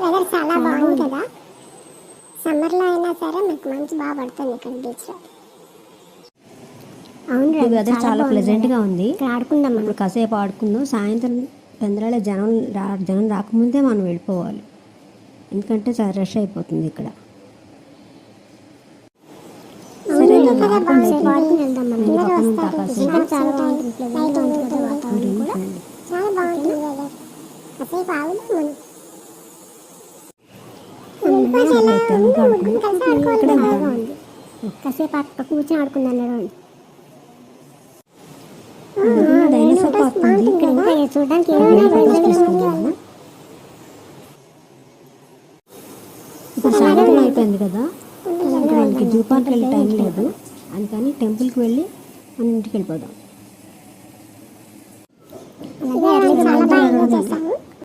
Weather చాలా బాగుంది కదా. సమ్మర్లో అయినా సరే మీకు మంచి బాగా పడుతుంది ఇక్కడ బీచ్లో. అవును, వెదర్ చాలా ప్లెజెంట్గా ఉంది. ఆడుకుందాం, ఇప్పుడు కాసేపు ఆడుకుందాం. సాయంత్రం పెందరాలే జనం రాకముందే మనం వెళ్ళిపోవాలి, ఎందుకంటే చాలా రష్ అయిపోతుంది ఇక్కడ. సరే చాలా బాగుంటుంది కాసేపు ఆగుదాం మనం. కాసేపు అక్కడ కూర్చొని ఆడుకుందాం. చూడడానికి ఇప్పుడు సాయంత్రం అయిపోయింది కదా, మనకి జూ పార్క్ వెళ్ళే టైం లేదు, అందుకని టెంపుల్కి వెళ్ళి మన ఇంటికి వెళ్ళిపోదాం. చాలా బాగా ఎంజాయ్ చేస్తాము.